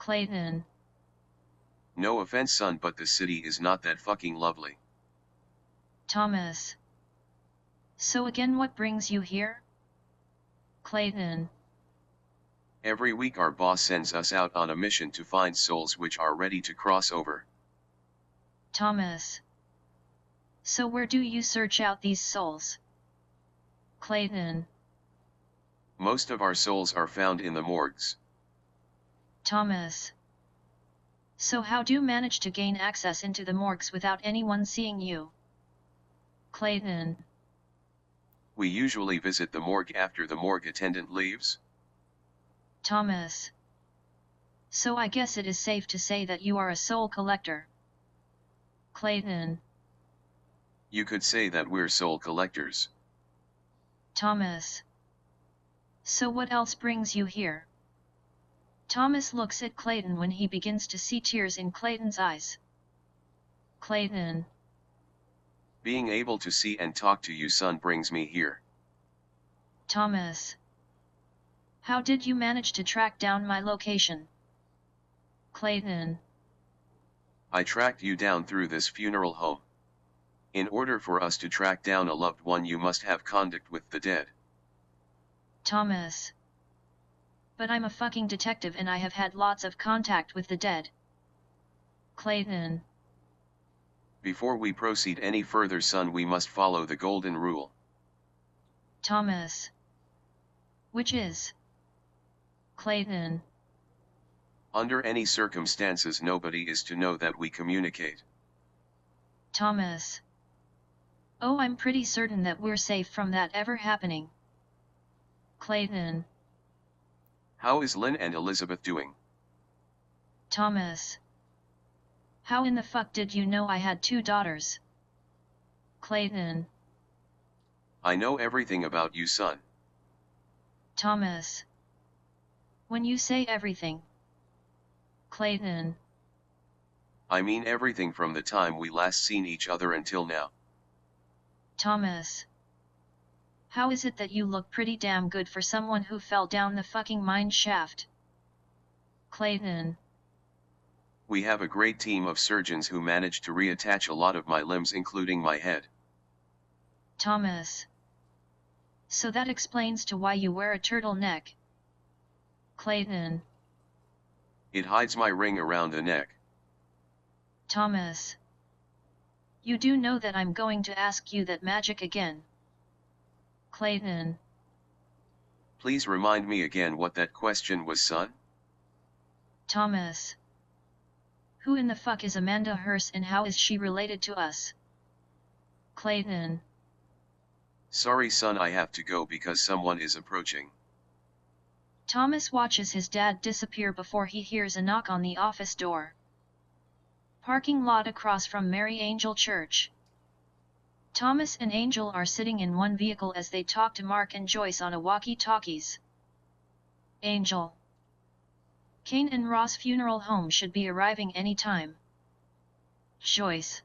Clayton. No offense son, but the city is not that fucking lovely. Thomas. So again, what brings you here? Clayton. Every week our boss sends us out on a mission to find souls which are ready to cross over. Thomas. So where do you search out these souls? Clayton. Most of our souls are found in the morgues. Thomas. So how do you manage to gain access into the morgues without anyone seeing you? Clayton. We usually visit the morgue after the morgue attendant leaves. Thomas. So I guess it is safe to say that you are a soul collector. Clayton. You could say that we're soul collectors. Thomas. So what else brings you here? Thomas looks at Clayton when he begins to see tears in Clayton's eyes. Clayton. Being able to see and talk to you son brings me here. Thomas. How did you manage to track down my location? Clayton. I tracked you down through this funeral home. In order for us to track down a loved one you must have contact with the dead. Thomas. But I'm a fucking detective and I have had lots of contact with the dead. Clayton. Before we proceed any further son, we must follow the golden rule. Thomas. Which is? Clayton. Under any circumstances nobody is to know that we communicate. Thomas. Oh, I'm pretty certain that we're safe from that ever happening. Clayton. How is Lynn and Elizabeth doing? Thomas. How in the fuck did you know I had 2 daughters? Clayton. I know everything about you son. Thomas. When you say everything. Clayton. I mean everything from the time we last seen each other until now. Thomas. How is it that you look pretty damn good for someone who fell down the fucking mine shaft? Clayton. We have a great team of surgeons who managed to reattach a lot of my limbs including my head. Thomas. So that explains to why you wear a turtleneck. Clayton. It hides my ring around the neck. Thomas. You do know that I'm going to ask you that magic again. Clayton. Please remind me again what that question was son? Thomas. Who in the fuck is Amanda Hearst and how is she related to us? Clayton. Sorry son, I have to go because someone is approaching. Thomas watches his dad disappear before he hears a knock on the office door. Parking lot across from Mary Angel Church. Thomas and Angel are sitting in one vehicle as they talk to Mark and Joyce on a walkie-talkies. Angel. Kane and Ross funeral home should be arriving any time. Joyce.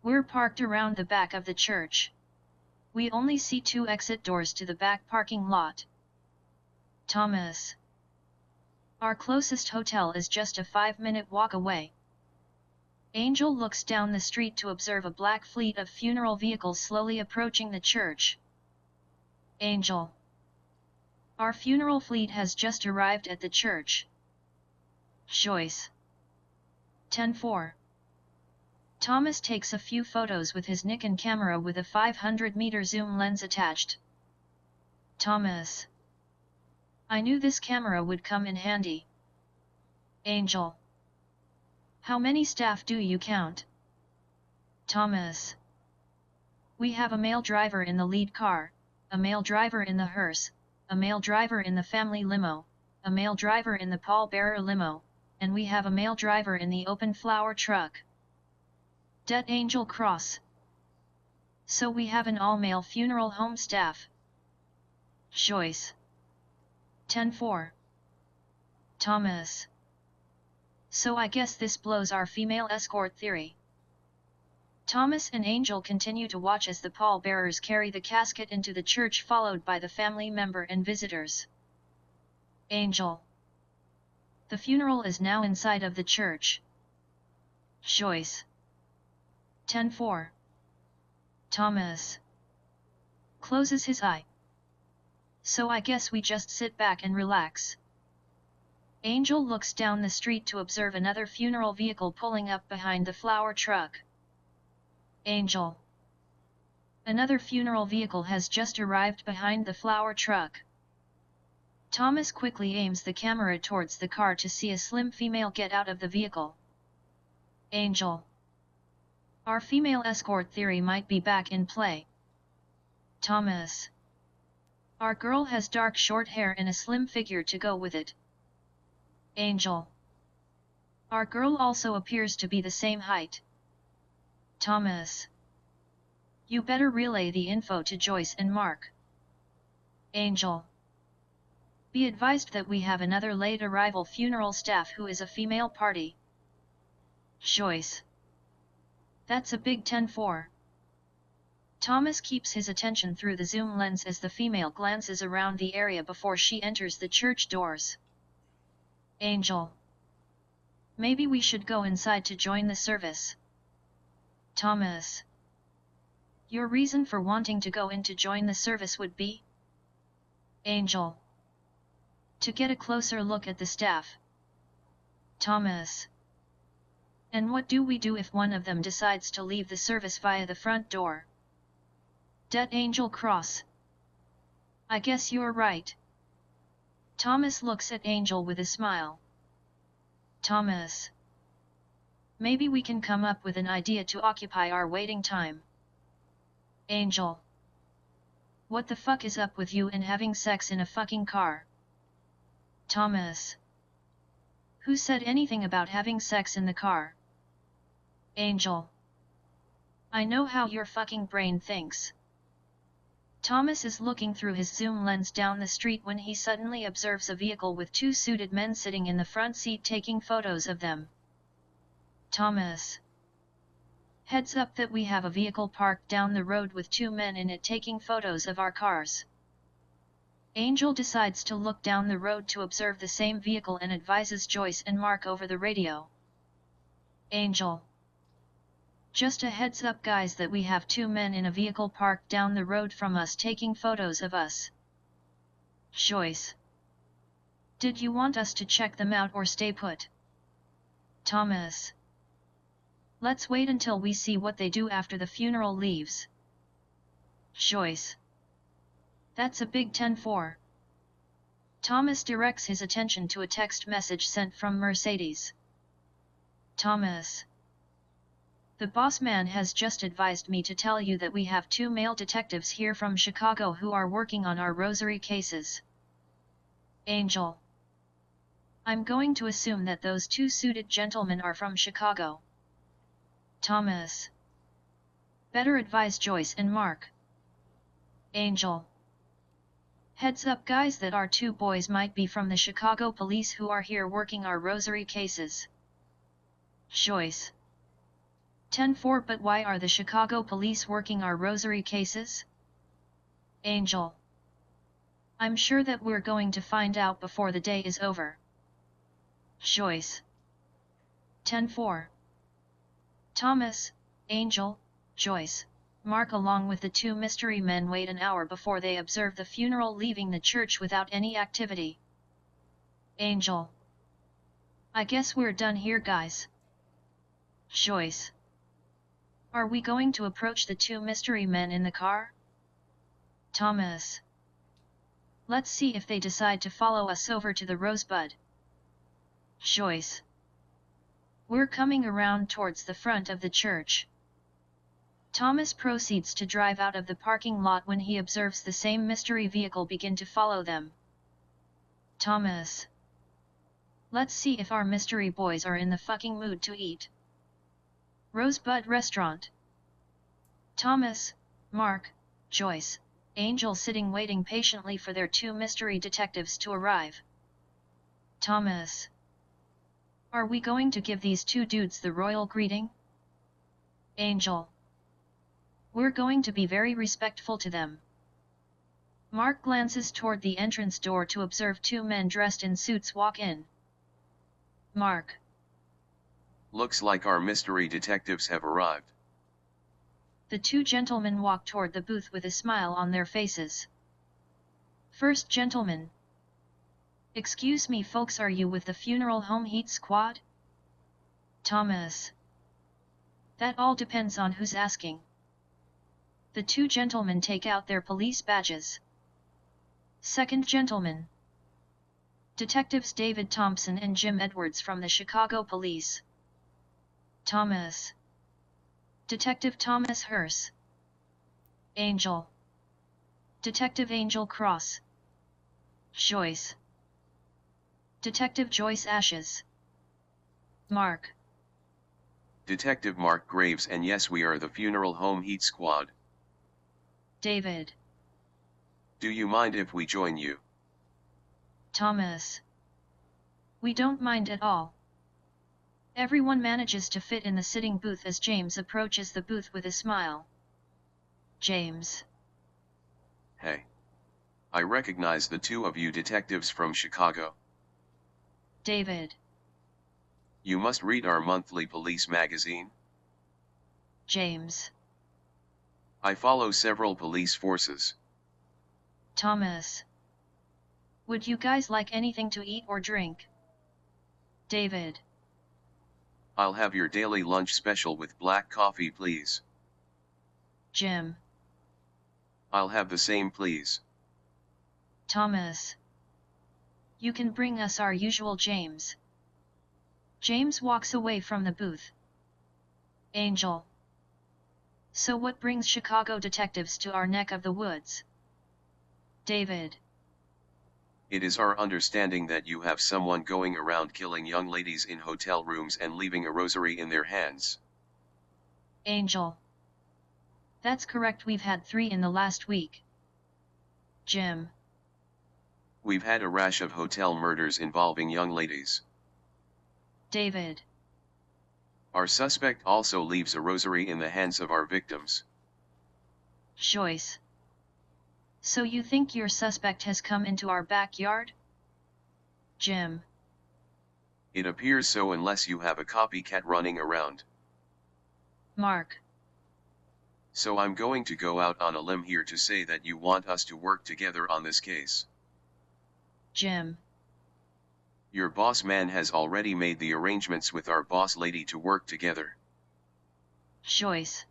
We're parked around the back of the church. We only see 2 exit doors to the back parking lot. Thomas. Our closest hotel is just a 5-minute walk away. Angel looks down the street to observe a black fleet of funeral vehicles slowly approaching the church. Angel. Our funeral fleet has just arrived at the church. Joyce. 10-4. Thomas takes a few photos with his Nikon camera with a 500-meter zoom lens attached. Thomas. I knew this camera would come in handy. Angel. How many staff do you count? Thomas. We have a male driver in the lead car, a male driver in the hearse, a male driver in the family limo, a male driver in the pallbearer limo, and we have a male driver in the open flower truck. Det Angel Cross. So we have an all-male funeral home staff. Joyce. 10-4. Thomas. So I guess this blows our female escort theory. Thomas and Angel continue to watch as the pallbearers carry the casket into the church followed by the family member and visitors. Angel. The funeral is now inside of the church. Joyce. 10:4. Thomas closes his eye. So I guess we just sit back and relax. Angel looks down the street to observe another funeral vehicle pulling up behind the flower truck. Angel. Another funeral vehicle has just arrived behind the flower truck. Thomas quickly aims the camera towards the car to see a slim female get out of the vehicle. Angel. Our female escort theory might be back in play. Thomas. Our girl has dark short hair and a slim figure to go with it. Angel. Our girl also appears to be the same height. Thomas. You better relay the info to Joyce and Mark. Angel. Be advised that we have another late arrival funeral staff who is a female party. Joyce. That's a big 10-4. Thomas keeps his attention through the zoom lens as the female glances around the area before she enters the church doors. Angel. Maybe we should go inside to join the service. Thomas. Your reason for wanting to go in to join the service would be? Angel. To get a closer look at the staff. Thomas. And what do we do if one of them decides to leave the service via the front door? Det Angel cross. I guess you're right. Thomas looks at Angel with a smile. Thomas. Maybe we can come up with an idea to occupy our waiting time. Angel. What the fuck is up with you and having sex in a fucking car? Thomas. Who said anything about having sex in the car? Angel. I know how your fucking brain thinks. Thomas is looking through his zoom lens down the street when he suddenly observes a vehicle with two suited men sitting in the front seat taking photos of them. Thomas. Heads up that we have a vehicle parked down the road with two men in it taking photos of our cars. Angel decides to look down the road to observe the same vehicle and advises Joyce and Mark over the radio. Angel. Just a heads up guys that we have two men in a vehicle parked down the road from us taking photos of us. Joyce. Did you want us to check them out or stay put? Thomas. Let's wait until we see what they do after the funeral leaves. Joyce. That's a big 10-4. Thomas directs his attention to a text message sent from Mercedes. Thomas. The boss man has just advised me to tell you that we have two male detectives here from Chicago who are working on our Rosery cases. Angel. I'm going to assume that those two suited gentlemen are from Chicago. Thomas. Better advise Joyce and Mark. Angel. Heads up guys that our two boys might be from the Chicago police who are here working our Rosery cases. Joyce. 10-4 But why are the Chicago police working our Rosery cases? Angel. I'm sure that we're going to find out before the day is over. Joyce. 10-4. Thomas, Angel, Joyce, Mark along with the two mystery men wait an hour before they observe the funeral leaving the church without any activity. Angel. I guess we're done here guys. Joyce. Are we going to approach the two mystery men in the car? Thomas. Let's see if they decide to follow us over to the Rosebud. Joyce. We're coming around towards the front of the church. Thomas proceeds to drive out of the parking lot when he observes the same mystery vehicle begin to follow them. Thomas. Let's see if our mystery boys are in the fucking mood to eat. Rosebud Restaurant. Thomas, Mark, Joyce, Angel sitting waiting patiently for their two mystery detectives to arrive. Thomas. Are we going to give these two dudes the royal greeting? Angel. We're going to be very respectful to them. Mark glances toward the entrance door to observe two men dressed in suits walk in. Mark. Looks like our mystery detectives have arrived. The two gentlemen walk toward the booth with a smile on their faces. First gentleman. Excuse me folks, are you with the funeral home heat squad? Thomas. That all depends on who's asking. The two gentlemen take out their police badges. Second gentleman. Detectives David Thompson and Jim Edwards from the Chicago Police. Thomas. Detective Thomas Hearse. Angel. Detective Angel Cross. Joyce. Detective Joyce Ashes. Mark. Detective Mark Graves, and yes, we are the funeral home heat squad. David. Do you mind if we join you? Thomas. We don't mind at all. Everyone manages to fit in the sitting booth as James approaches the booth with a smile. James. Hey. I recognize the two of you detectives from Chicago. David. You must read our monthly police magazine. James. I follow several police forces. Thomas. Would you guys like anything to eat or drink? David. I'll have your daily lunch special with black coffee, please. Jim. I'll have the same, please. Thomas. You can bring us our usual, James. James walks away from the booth. Angel. So what brings Chicago detectives to our neck of the woods? David. It is our understanding that you have someone going around killing young ladies in hotel rooms and leaving a rosary in their hands. Angel. That's correct, we've had 3 in the last week. Jim. We've had a rash of hotel murders involving young ladies. David. Our suspect also leaves a rosary in the hands of our victims. Joyce. So you think your suspect has come into our backyard? Jim. It appears so, unless you have a copycat running around. Mark. So I'm going to go out on a limb here to say that you want us to work together on this case. Jim. Your boss man has already made the arrangements with our boss lady to work together. Joyce.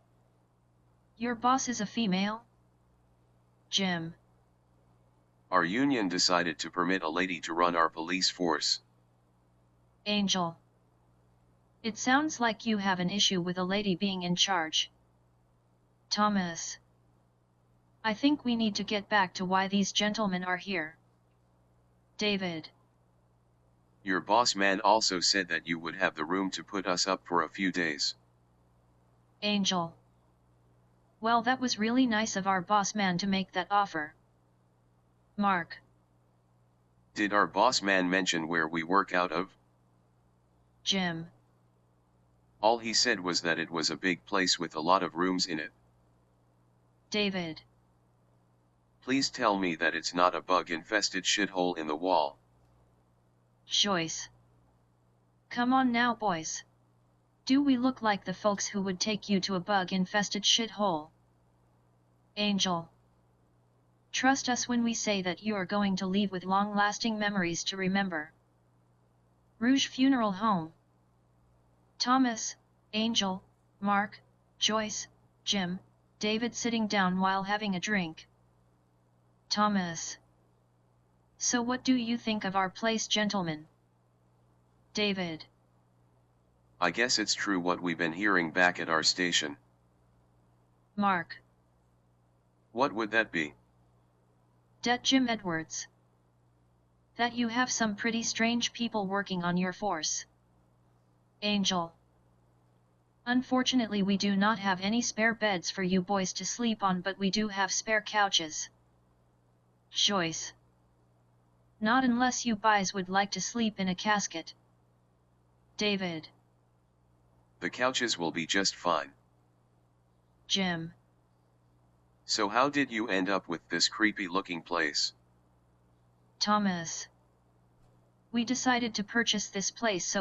Your boss is a female? Jim. Our union decided to permit a lady to run our police force. Angel. It sounds like you have an issue with a lady being in charge. Thomas. I think we need to get back to why these gentlemen are here. David. Your boss man also said that you would have the room to put us up for a few days. Angel. Well, that was really nice of our boss man to make that offer. Mark. Did our boss man mention where we work out of? Jim. All he said was that it was a big place with a lot of rooms in it. David. Please tell me that it's not a bug-infested shithole in the wall. Joyce. Come on now, boys. Do we look like the folks who would take you to a bug-infested shithole? Angel. Trust us when we say that you are going to leave with long-lasting memories to remember. Rouge Funeral Home. Thomas, Angel, Mark, Joyce, Jim, David sitting down while having a drink. Thomas. So what do you think of our place, gentlemen? David. I guess it's true what we've been hearing back at our station. Mark. What would that be? Det Jim Edwards. That you have some pretty strange people working on your force. Angel. Unfortunately, we do not have any spare beds for you boys to sleep on, but we do have spare couches. Joyce. Not unless you boys would like to sleep in a casket. David. The couches will be just fine. Jim. So how did you end up with this creepy-looking place? Thomas. We decided to purchase this place so